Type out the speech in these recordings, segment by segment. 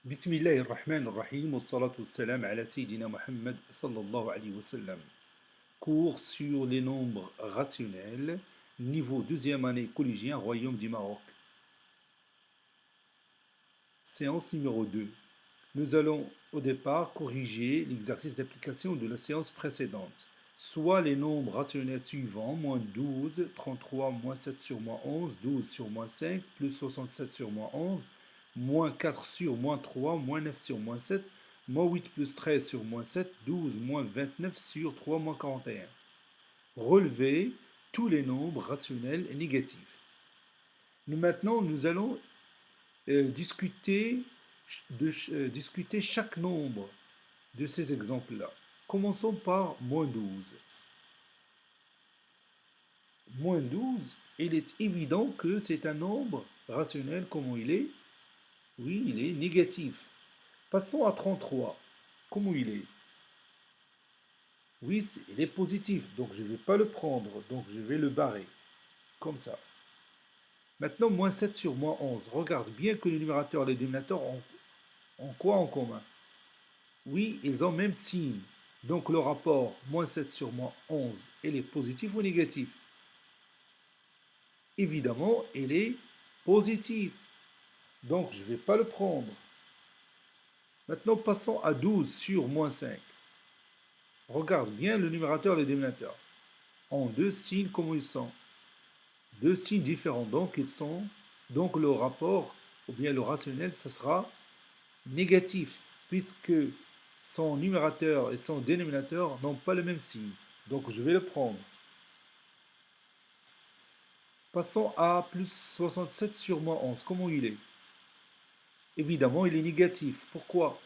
بسم الله الرحمن الرحيم والصلاة والسلام على سيدنا Muhammad sallallahu alayhi wa sallam. Cours sur les nombres rationnels, niveau deuxième année collégien, Royaume du Maroc. Séance numéro 2. Nous allons au départ corriger l'exercice d'application de la séance précédente, soit les nombres rationnels suivants, moins 12, 33, moins 7 sur moins 11, 12 sur moins 5, plus 67 sur moins 11, moins 4 sur moins 3, moins 9 sur moins 7, moins 8 plus 13 sur moins 7, 12 moins 29 sur 3 moins 41. Relevez tous les nombres rationnels négatifs. Maintenant, nous allons discuter chaque nombre de ces exemples-là. Commençons par moins 12. Moins 12, il est évident que c'est un nombre rationnel. Comment il est? Oui, il est négatif. Passons à 33. Comment il est? Oui, il est positif, donc je ne vais pas le prendre, donc je vais le barrer, comme ça. Maintenant, moins 7 sur moins 11. Regarde bien que le numérateur et le dénominateur ont quoi en commun? Oui, ils ont même signe. Donc le rapport moins 7 sur moins 11, il est positif ou négatif? Évidemment, il est positif. Donc je ne vais pas le prendre. Maintenant, passons à 12 sur moins 5. Regarde bien le numérateur et le dénominateur. En deux signes, comment ils sont? Deux signes différents. Donc le rapport, ou bien le rationnel, ce sera négatif, puisque son numérateur et son dénominateur n'ont pas le même signe. Donc je vais le prendre. Passons à plus 67 sur moins 11. Comment il est? Évidemment, il est négatif. Pourquoi?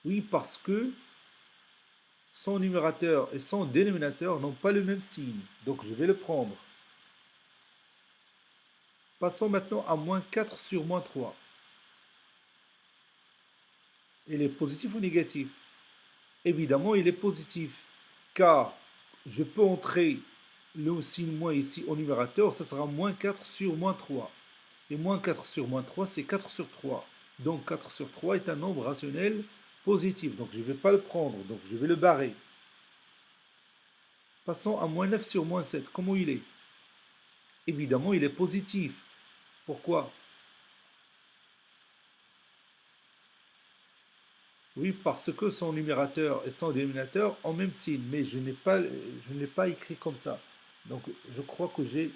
Oui, parce que son numérateur et son dénominateur n'ont pas le même signe. Donc je vais le prendre. Passons maintenant à moins 4 sur moins 3. Il est positif ou négatif? Évidemment, il est positif, car je peux entrer le signe moins ici au numérateur, ça sera moins 4 sur moins 3. Et moins 4 sur moins 3, c'est 4 sur 3. Donc 4 sur 3 est un nombre rationnel positif. Donc je ne vais pas le prendre, donc je vais le barrer. Passons à moins 9 sur moins 7. Comment il est? Évidemment, il est positif. Pourquoi? Oui, parce que son numérateur et son dénominateur ont même signe, mais je ne l'ai pas écrit comme ça. Donc je crois que j'ai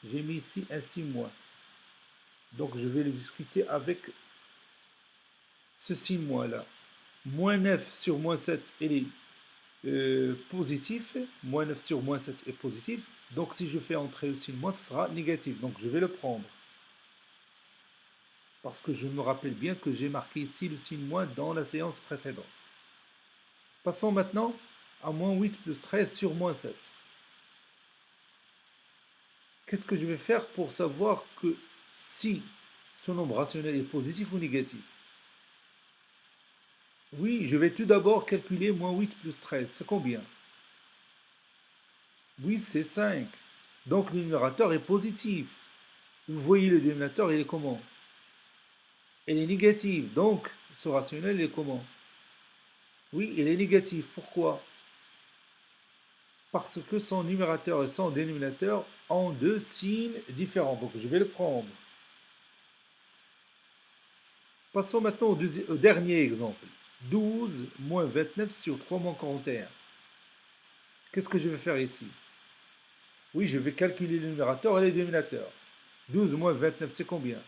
mis ici un signe moins. Donc je vais le discuter avec ce signe moins là. Moins 9 sur moins 7, il est positif. Moins 9 sur moins 7 est positif. Donc si je fais entrer le signe moins, ce sera négatif. Donc je vais le prendre. Parce que je me rappelle bien que j'ai marqué ici le signe moins dans la séance précédente. Passons maintenant à moins 8 plus 13 sur moins 7. Qu'est-ce que je vais faire pour savoir que si ce nombre rationnel est positif ou négatif? Oui, je vais tout d'abord calculer moins 8 plus 13. C'est combien? Oui, c'est 5. Donc le numérateur est positif. Vous voyez le dénominateur, il est comment? Il est négatif. Donc ce rationnel, il est comment? Oui, il est négatif. Pourquoi? Parce que son numérateur et son dénominateur ont deux signes différents. Donc je vais le prendre. Passons maintenant au dernier exemple. 12 moins 29 sur 3 moins 41. Qu'est-ce que je vais faire ici? Oui, je vais calculer le numérateur et le dénominateur. 12 moins 29, c'est combien?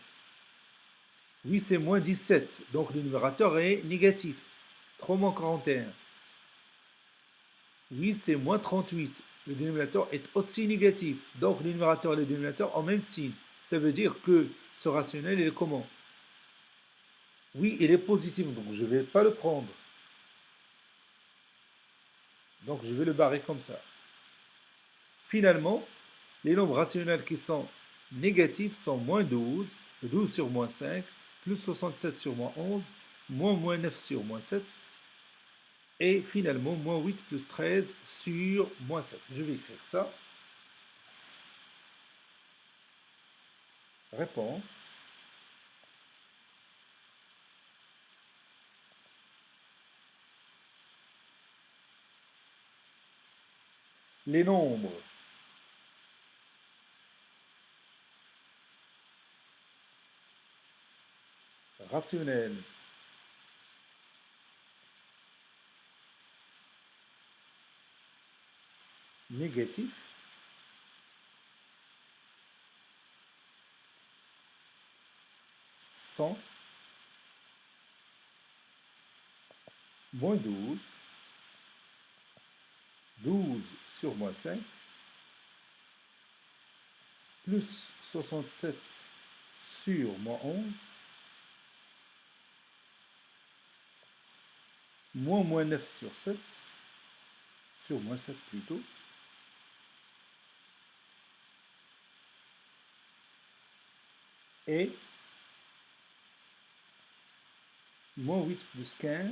Oui, c'est moins 17. Donc le numérateur est négatif. 3 moins 41. Oui, c'est moins 38. Le dénominateur est aussi négatif. Donc le numérateur et le dénominateur ont même signe. Ça veut dire que ce rationnel est comment? Oui, il est positif, donc je ne vais pas le prendre. Donc je vais le barrer comme ça. Finalement, les nombres rationnels qui sont négatifs sont moins 12, 12 sur moins 5, plus 67 sur moins 11, moins 9 sur moins 7, et finalement moins 8 plus 13 sur moins 7. Je vais écrire ça. Réponse. les nombres rationnels négatifs sont moins 12, 12 sur moins 5, plus 67 sur moins 11, moins 9 sur 7, sur moins 7 plutôt, et moins 8 plus 15,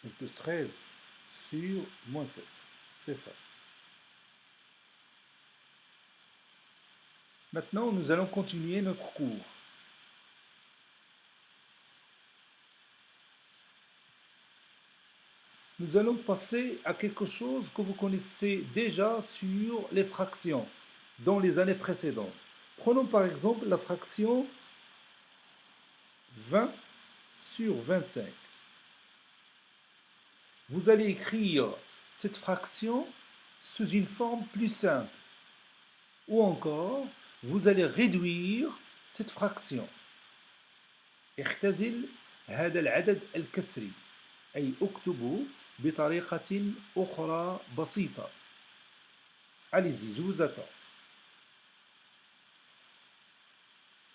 et plus 13 sur moins 7. C'est ça. Maintenant, nous allons continuer notre cours. Nous allons passer à quelque chose que vous connaissez déjà sur les fractions dans les années précédentes. Prenons par exemple la fraction 20 sur 25. Vous allez écrire cette fraction sous une forme plus simple. Ou encore, vous allez réduire cette fraction. اختزل هذا العدد الكسري أي اكتبه بطريقة أخرى بسيطة. Allez-y, je vous attends.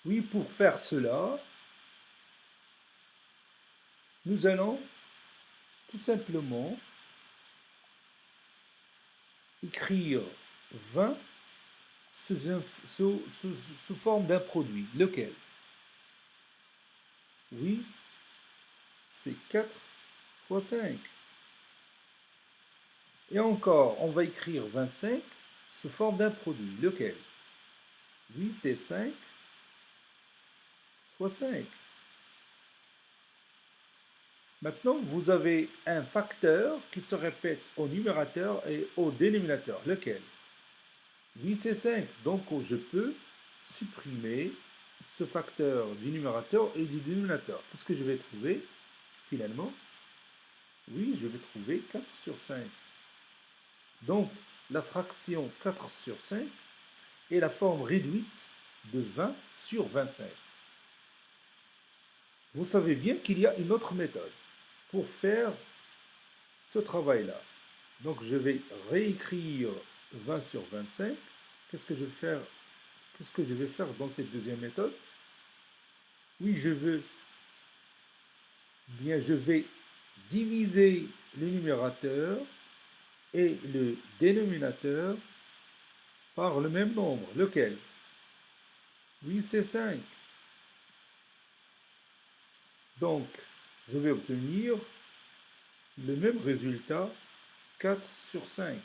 Oui, pour faire cela, nous allons tout simplement écrire 20 sous forme d'un produit. Lequel? Oui, c'est 4 fois 5. Et encore, on va écrire 25 sous forme d'un produit. Lequel? Oui, c'est 5 fois 5. Maintenant, vous avez un facteur qui se répète au numérateur et au dénominateur. Lequel? Oui, c'est 5. Donc, je peux supprimer ce facteur du numérateur et du dénominateur. Qu'est-ce que je vais trouver finalement? Oui, je vais trouver 4 sur 5. Donc, la fraction 4 sur 5 est la forme réduite de 20 sur 25. Vous savez bien qu'il y a une autre méthode pour faire ce travail-là. Donc, je vais réécrire 20 sur 25. Qu'est-ce que je vais faire dans cette deuxième méthode? Oui, je vais diviser le numérateur et le dénominateur par le même nombre. Lequel? Oui, c'est 5. Donc, je vais obtenir le même résultat, 4 sur 5.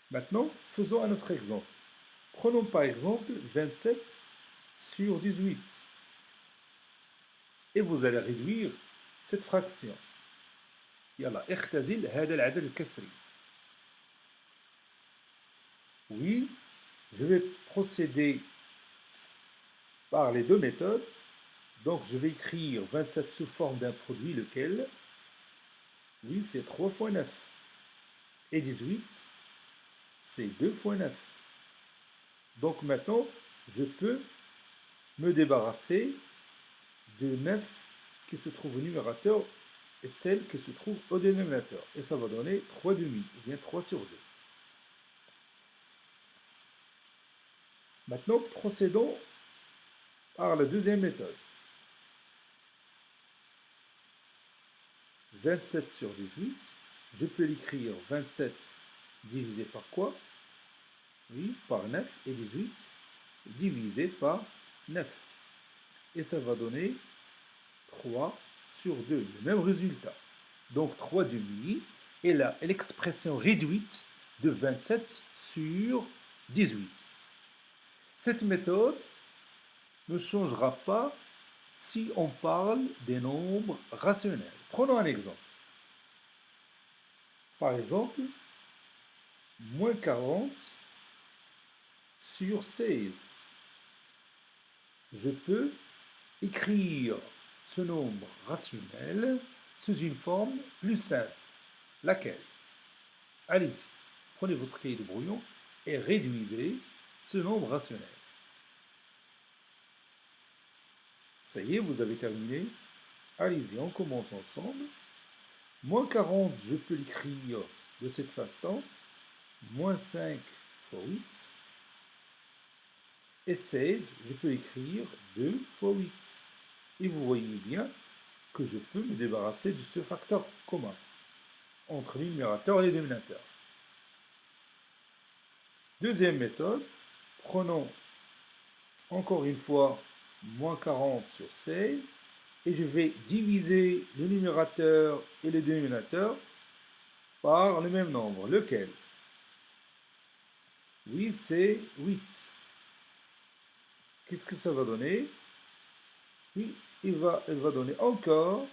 Maintenant, faisons un autre exemple. Prenons par exemple 27 sur 18. Et vous allez réduire cette fraction. يلا اختزل هذا العدد الكسري. Oui, je vais procéder par les deux méthodes. Donc, je vais écrire 27 sous forme d'un produit, lequel? Oui, c'est 3 fois 9. Et 18, c'est 2 fois 9. Donc, maintenant, je peux me débarrasser de 9 qui se trouve au numérateur et celle qui se trouve au dénominateur. Et ça va donner 3 demi, ou bien 3 sur 2. Maintenant, procédons par la deuxième méthode. 27 sur 18, je peux l'écrire 27 divisé par quoi? Oui, par 9, et 18 divisé par 9. Et ça va donner 3 sur 2, le même résultat. Donc 3 demi, et là, l'expression réduite de 27 sur 18. Cette méthode ne changera pas si on parle des nombres rationnels. Prenons un exemple. Par exemple, moins 40 sur 16. Je peux écrire ce nombre rationnel sous une forme plus simple. Laquelle? Allez-y, prenez votre cahier de brouillon et réduisez ce nombre rationnel. Ça y est, vous avez terminé. Allez-y, on commence ensemble. Moins 40, je peux l'écrire de cette façon. Moins 5 fois 8. Et 16, je peux écrire 2 fois 8. Et vous voyez bien que je peux me débarrasser de ce facteur commun entre le numérateur et le dénominateur. Deuxième méthode, prenons encore une fois moins 40 sur 16 et je vais diviser le numérateur et le dénominateur par le même nombre. Lequel? Oui, c'est 8. Qu'est-ce que ça va donner? Oui, elle va donner encore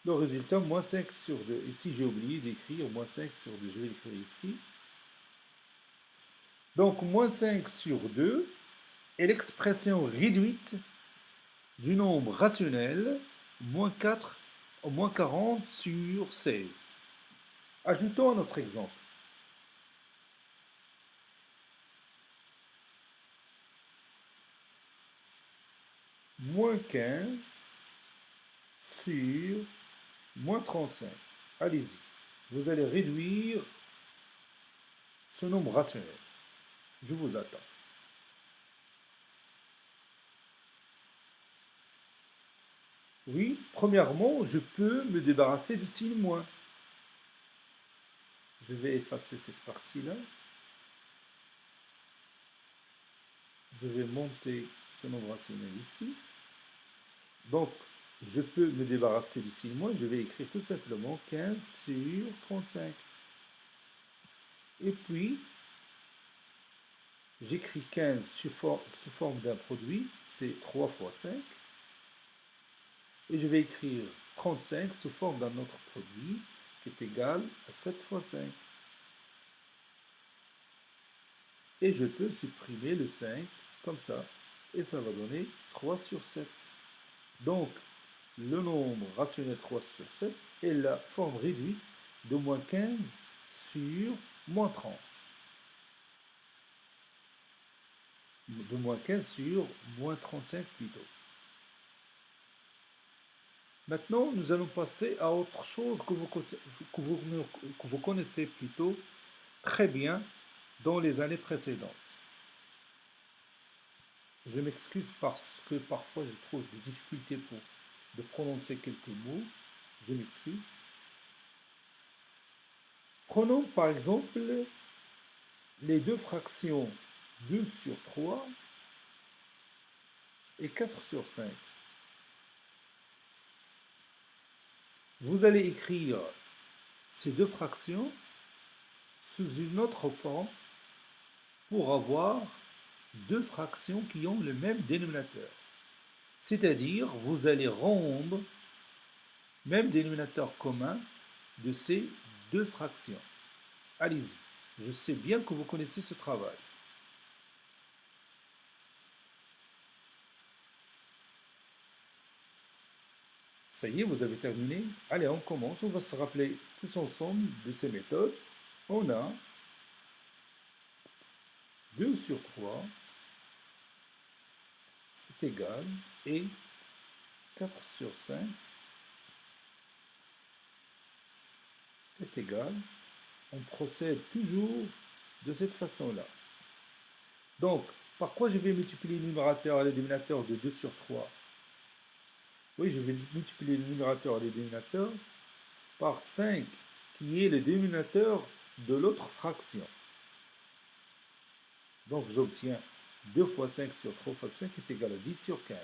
le résultat moins 5 sur 2. Ici, j'ai oublié d'écrire moins 5 sur 2. Je vais l'écrire ici. Donc, moins 5 sur 2 est l'expression réduite du nombre rationnel moins 4 ou moins 40 sur 16. Ajoutons un autre exemple. Moins 15 sur moins 35. Allez-y. Vous allez réduire ce nombre rationnel. Je vous attends. Oui, premièrement, je peux me débarrasser du signe moins. Je vais effacer cette partie-là. Je vais monter ce nombre rationnel ici. Donc, je peux me débarrasser du signe moins. Je vais écrire tout simplement 15 sur 35. Et puis, j'écris 15 sous forme d'un produit, c'est 3 fois 5. Et je vais écrire 35 sous forme d'un autre produit qui est égal à 7 fois 5. Et je peux supprimer le 5 comme ça. Et ça va donner 3 sur 7. Donc, le nombre rationnel 3 sur 7 est la forme réduite de moins 15 sur moins 30. De moins 15 sur moins 35 plutôt. Maintenant, nous allons passer à autre chose que vous connaissez plutôt très bien dans les années précédentes. Je m'excuse parce que parfois je trouve des difficultés de prononcer quelques mots. Je m'excuse. Prenons par exemple les deux fractions 2 sur 3 et 4 sur 5. Vous allez écrire ces deux fractions sous une autre forme pour avoir deux fractions qui ont le même dénominateur. C'est-à-dire, vous allez rendre même dénominateur commun de ces deux fractions. Allez-y, je sais bien que vous connaissez ce travail. Ça y est, vous avez terminé. Allez, on commence. On va se rappeler tous ensemble de ces méthodes. On a 2 sur 3 est égal et 4 sur 5 est égal. On procède toujours de cette façon-là. Donc, par quoi je vais multiplier le numérateur et le dénominateur de 2 sur 3? Oui, je vais multiplier le numérateur et le dénominateur par 5, qui est le dénominateur de l'autre fraction. Donc, j'obtiens 2 fois 5 sur 3 fois 5 est égal à 10 sur 15.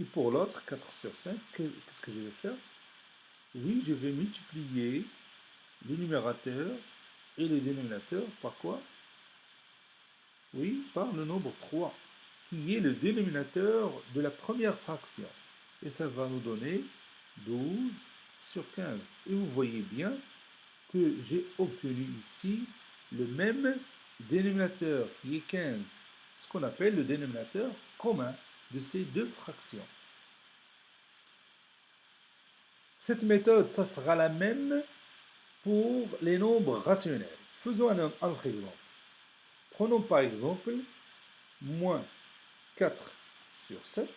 Et pour l'autre, 4 sur 5, qu'est-ce que je vais faire? Oui, je vais multiplier le numérateur et le dénominateur par quoi? Oui, par le nombre 3. qui est le dénominateur de la première fraction. Et ça va nous donner 12 sur 15. Et vous voyez bien que j'ai obtenu ici le même dénominateur qui est 15, ce qu'on appelle le dénominateur commun de ces deux fractions. Cette méthode, ça sera la même pour les nombres rationnels. Faisons un autre exemple. Prenons par exemple moins 4 sur 7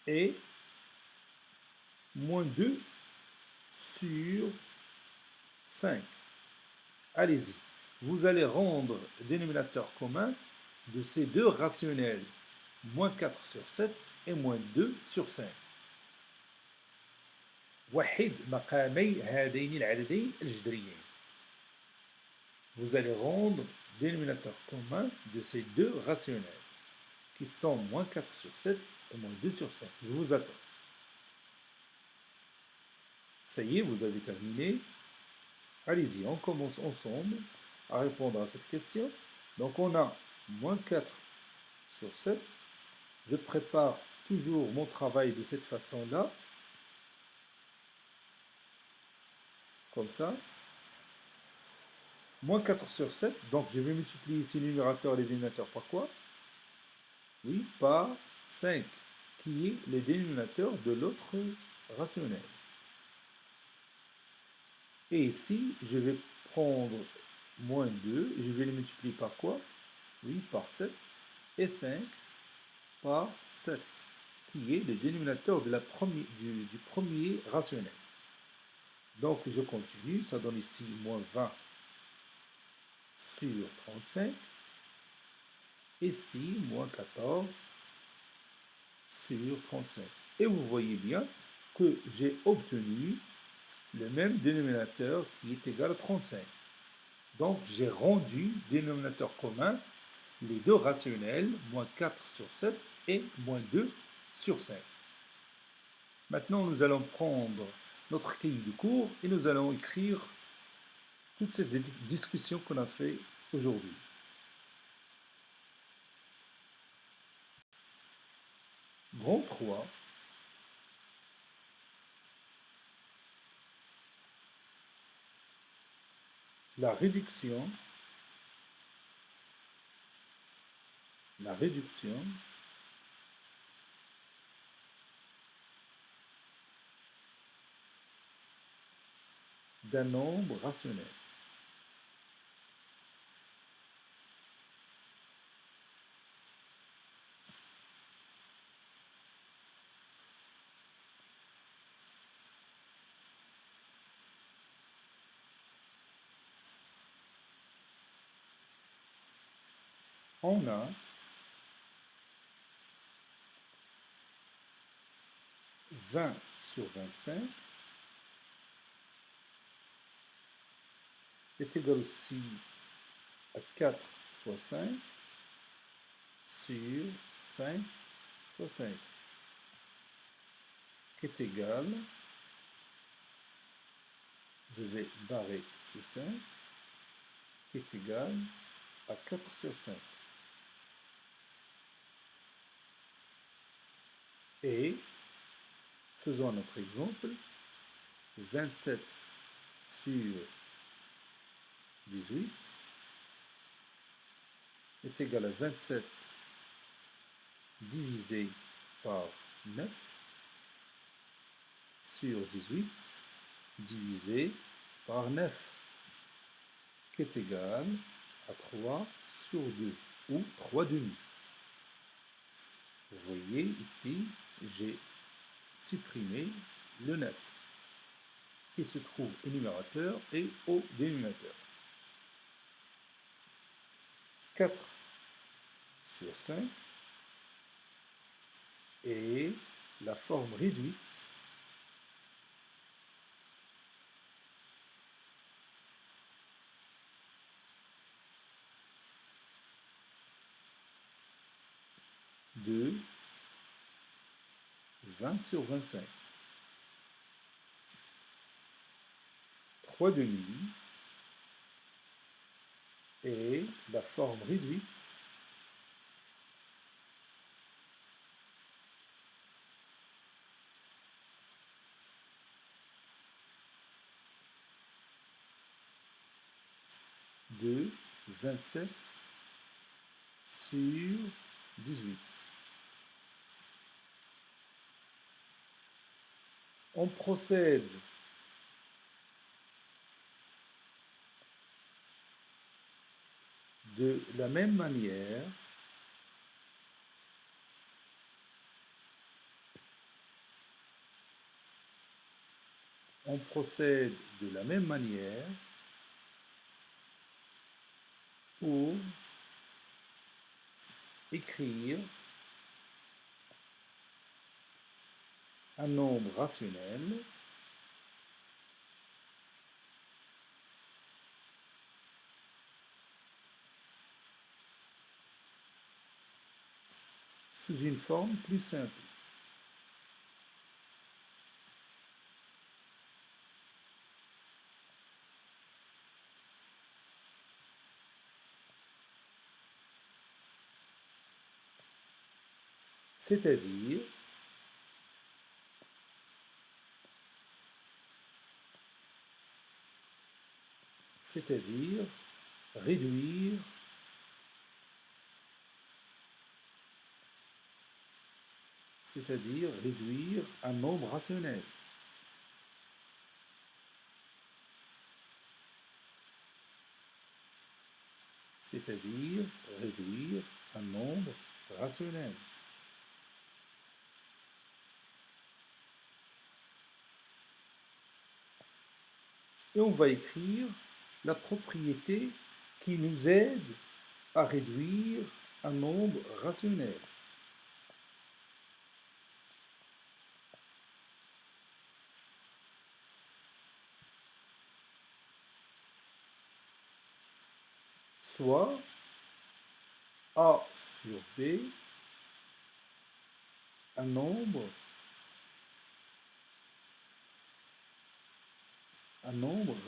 et moins 2 sur 5. Allez-y. Vous allez rendre le dénominateur commun de ces deux rationnels, moins 4 sur 7 et moins 2 sur 5. وحد مقامي هذين العددين الجذريين. Vous allez rendre le dénominateur commun de ces deux rationnels, qui sont moins 4 sur 7 et moins 2 sur 5. Je vous attends. Ça y est, vous avez terminé. Allez-y, on commence ensemble à répondre à cette question. Donc on a moins 4 sur 7. Je prépare toujours mon travail de cette façon-là. Comme ça. Moins 4 sur 7, donc je vais multiplier ici le numérateur et le dénominateur par quoi? Oui, par 5, qui est le dénominateur de l'autre rationnel. Et ici, je vais prendre moins 2, et je vais le multiplier par quoi? Oui, par 7, et 5 par 7, qui est le dénominateur de du premier rationnel. Donc, je continue, ça donne ici moins 20 sur 35, ici, moins 14 sur 35. Et vous voyez bien que j'ai obtenu le même dénominateur qui est égal à 35. Donc, j'ai rendu dénominateur commun les deux rationnels, moins 4 sur 7 et moins 2 sur 5. Maintenant, nous allons prendre notre cahier de cours et nous allons écrire toutes ces discussions qu'on a fait aujourd'hui. Grand 3, la réduction d'un nombre rationnel. On a 20 sur 25 est égal aussi à 4 fois 5 sur 5 fois 5 qui est égal, je vais barrer ces 5, qui est égal à 4 sur 5. Et faisons un autre exemple, 27 sur 18 est égal à 27 divisé par 9 sur 18 divisé par 9, qui est égal à 3 sur 2, ou 3 demi. Vous voyez ici, j'ai supprimé le 9, qui se trouve au numérateur et au dénominateur. 4 sur 5 et la forme réduite de 20 sur 25. 3 demi et la forme réduite de 27 sur 18. On procède de la même manière pour écrire un nombre rationnel sous une forme plus simple. C'est-à-dire réduire un nombre rationnel. C'est-à-dire réduire un nombre rationnel. Et on va écrire la propriété qui nous aide à réduire un nombre rationnel. Soit A sur B, un nombre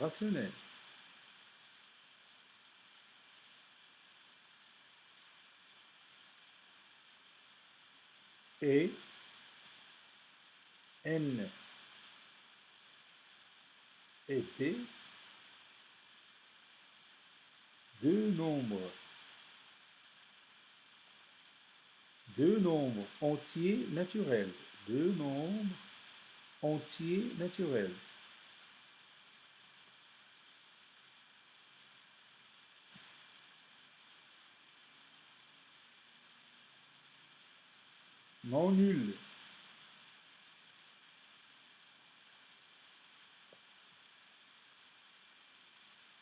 rationnel. Et N et T, deux nombres entiers naturels. Deux nombres entiers naturels. Non nuls.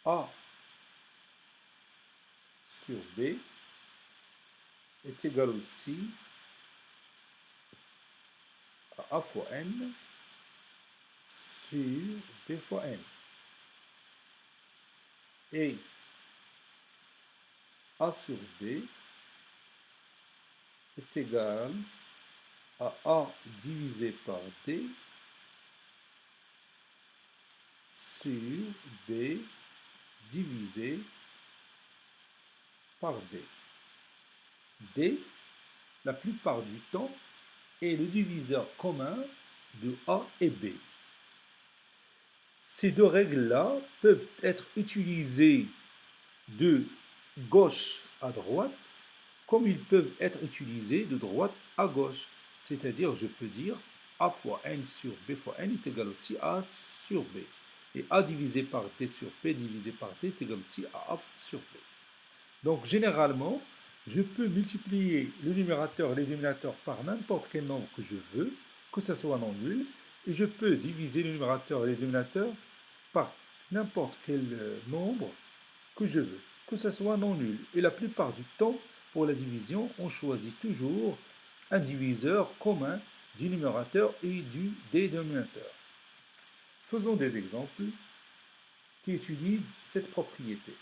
A sur B est égal aussi à A fois N sur B fois N. Et A sur B est égal à A divisé par D sur B divisé par D. D, la plupart du temps, est le diviseur commun de A et B. Ces deux règles-là peuvent être utilisées de gauche à droite, comme ils peuvent être utilisés de droite à gauche. C'est-à-dire, je peux dire A fois N sur B fois N est égal aussi à A sur B. Et A divisé par D sur B divisé par D est égal aussi à A sur B. Donc, généralement, je peux multiplier le numérateur et le dénominateur par n'importe quel nombre que je veux, que ce soit non nul, et je peux diviser le numérateur et le dénominateur par n'importe quel nombre que je veux, que ce soit non nul. Et la plupart du temps, pour la division, on choisit toujours un diviseur commun du numérateur et du dénominateur. Faisons des exemples qui utilisent cette propriété.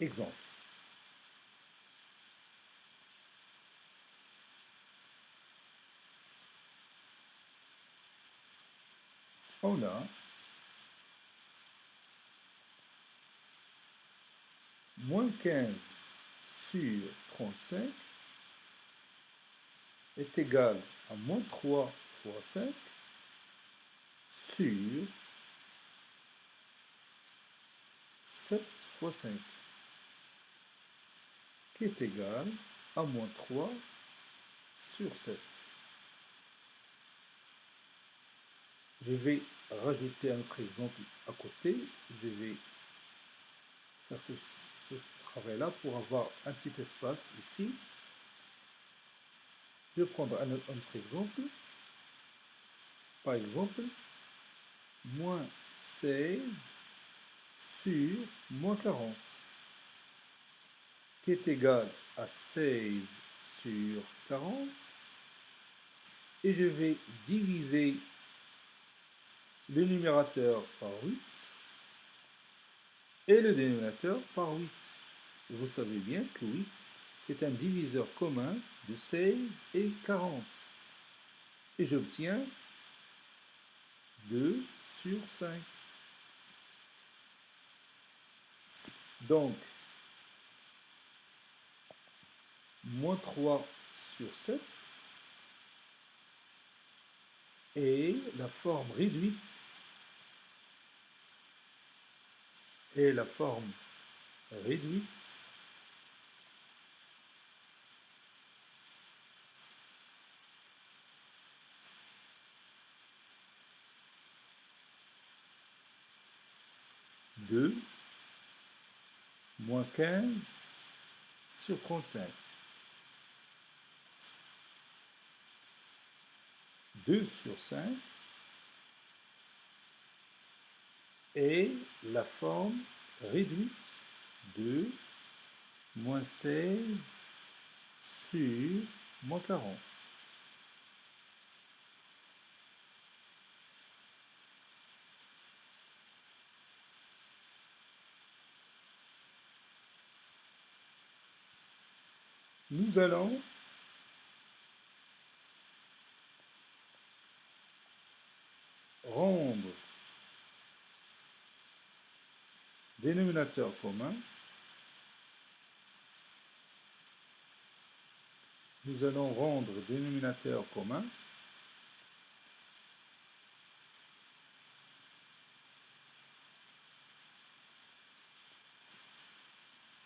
Exemple. On a moins 15 sur 35 est égal à moins 3 fois 5 sur 7 fois 5, qui est égal à moins 3 sur 7. Je vais rajouter un autre exemple à côté. Je vais faire ce travail-là pour avoir un petit espace ici. Je vais prendre un autre exemple. Par exemple, moins 16 sur moins 40, qui est égal à 16 sur 40. Et je vais diviser le numérateur par 8 et le dénominateur par 8. Et vous savez bien que 8, c'est un diviseur commun de 16 et 40. Et j'obtiens 2 sur 5. Donc, moins 3 sur 7 est la forme réduite réduite de moins 15 sur 35. 2 sur 5 est la forme réduite de moins 16 sur moins 40. Nous allons rendre dénominateur commun. Nous allons rendre dénominateur commun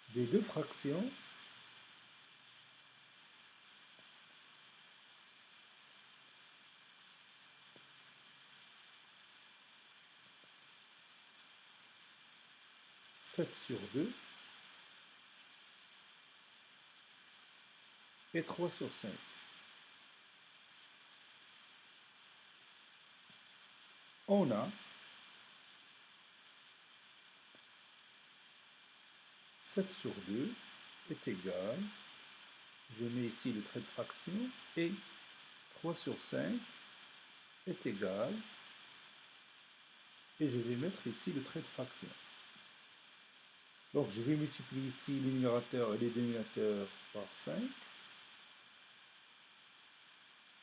des deux fractions ,7 sur 2 et 3 sur 5. On a 7 sur 2 est égal, je mets ici le trait de fraction, et 3 sur 5 est égal, et je vais mettre ici le trait de fraction. Donc je vais multiplier ici les numérateurs et les dénominateurs par 5.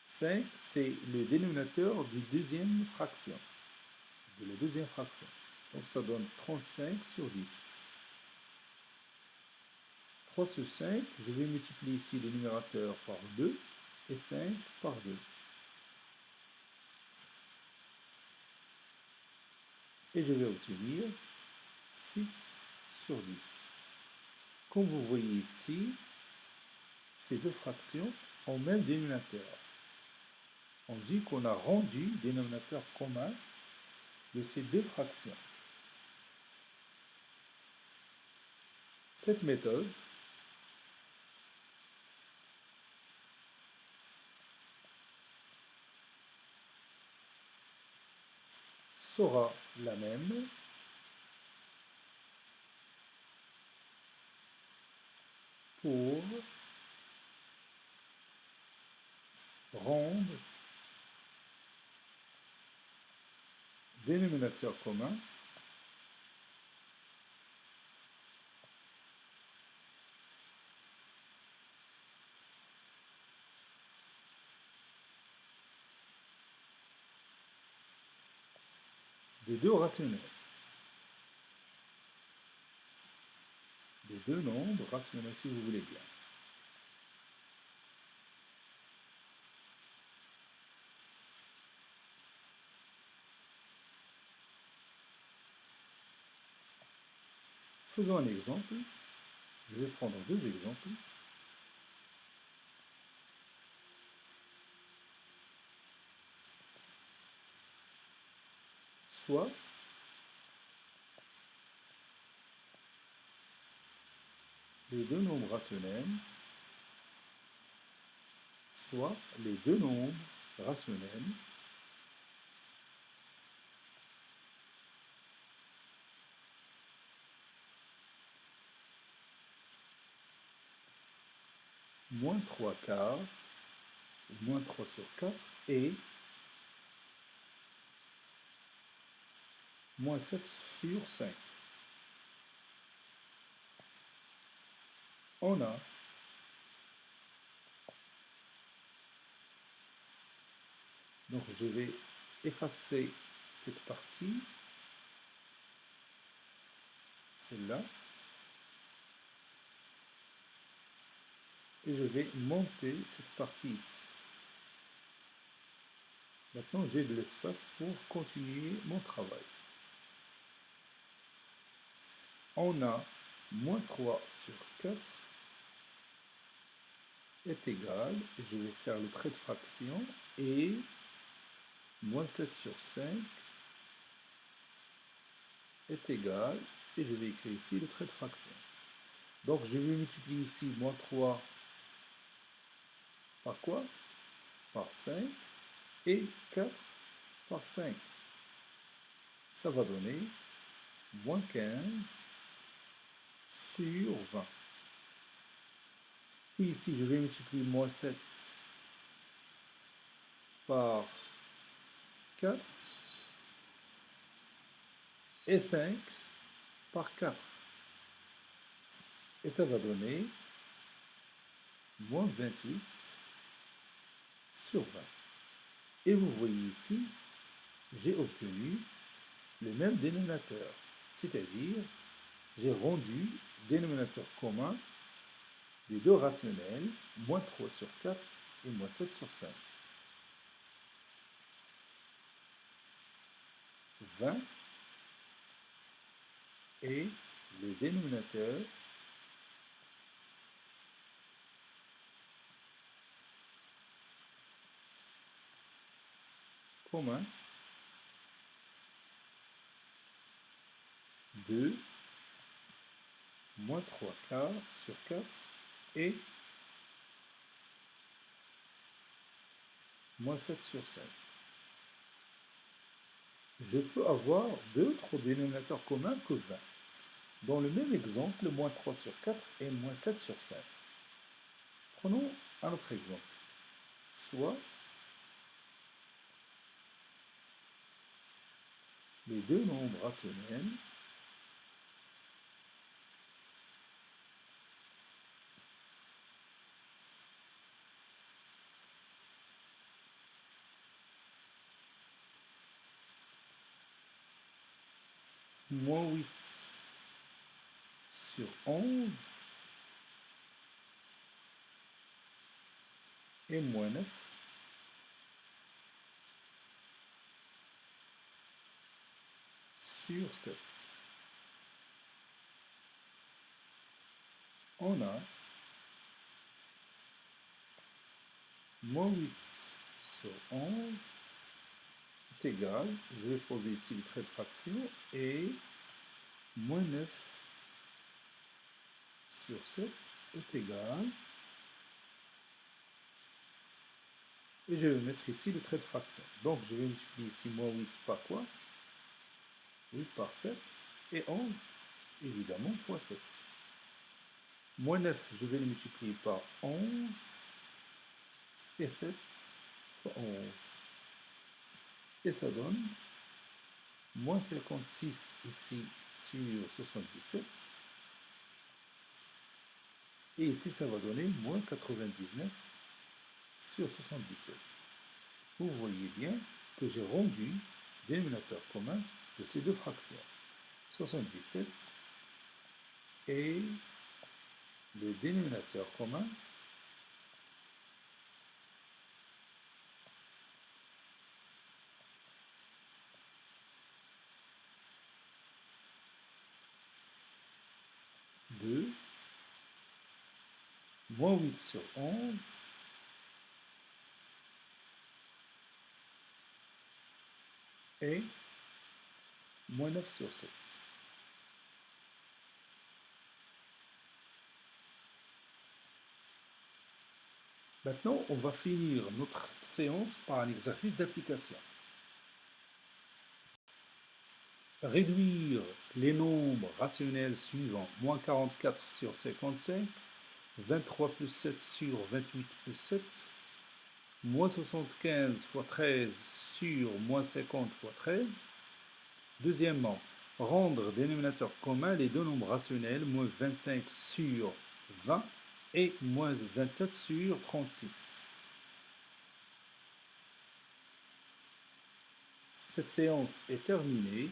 5, c'est le dénominateur du deuxième fraction, de la deuxième fraction. Donc ça donne 35 sur 10. 3 sur 5, je vais multiplier ici les numérateurs par 2 et 5 par 2. Et je vais obtenir 6 sur 10. Comme vous voyez ici, ces deux fractions ont même dénominateur. On dit qu'on a rendu dénominateur commun de ces deux fractions. Cette méthode sera la même pour rendre dénominateur commun de deux rationnels, de deux nombres rationnels si vous voulez bien. Faisons un exemple. Je vais prendre deux exemples. Soit les deux nombres rationnels, soit les deux nombres rationnels moins 3 quarts, ou moins 3 sur 4, et moins 7 sur 5. On a donc je vais effacer cette partie, celle-là, et je vais monter cette partie ici. Maintenant, j'ai de l'espace pour continuer mon travail. On a moins 3 sur 4 est égal, je vais faire le trait de fraction, et moins 7 sur 5 est égal, et je vais écrire ici le trait de fraction. Donc je vais multiplier ici moins 3 par quoi? Par 5, et 4 par 5. Ça va donner moins 15 sur 20. Et ici, je vais multiplier moins 7 par 4 et 5 par 4. Et ça va donner moins 28 sur 20. Et vous voyez ici, j'ai obtenu le même dénominateur, c'est-à-dire j'ai rendu dénominateur commun des deux rationnels, moins 3 sur 4 et moins 7 sur 5. 20 et le dénominateur commun de moins 3 quarts sur 4 et moins 7 sur 5. Je peux avoir d'autres dénominateurs communs que 20. Dans le même exemple, moins 3 sur 4 et moins 7 sur 5. Prenons un autre exemple. Soit les deux nombres rationnels moins 8 sur 11 et moins 9 sur 7. On a moins 8 sur 11 est égal, je vais poser ici le trait de fraction, et moins 9 sur 7 est égal, et je vais mettre ici le trait de fraction. Donc je vais multiplier ici moins 8 par quoi? 8 par 7, et 11, évidemment, fois 7. Moins 9, je vais le multiplier par 11, et 7 fois 11. Et ça donne moins 56 ici sur 77. Et ici, ça va donner moins 99 sur 77. Vous voyez bien que j'ai rendu le dénominateur commun de ces deux fractions. 77 et le dénominateur commun 2, moins 8 sur 11, et moins 9 sur 7. Maintenant, on va finir notre séance par un exercice d'application. Réduire les nombres rationnels suivants, moins 44 sur 55, 23 plus 7 sur 28 plus 7, moins 75 fois 13 sur moins 50 fois 13. Deuxièmement, rendre dénominateur commun les deux nombres rationnels, moins 25 sur 20 et moins 27 sur 36. Cette séance est terminée.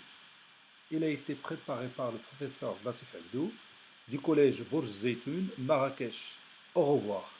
Il a été préparé par le professeur Latif Abdou du collège Bourj Zeytoun, Marrakech. Au revoir.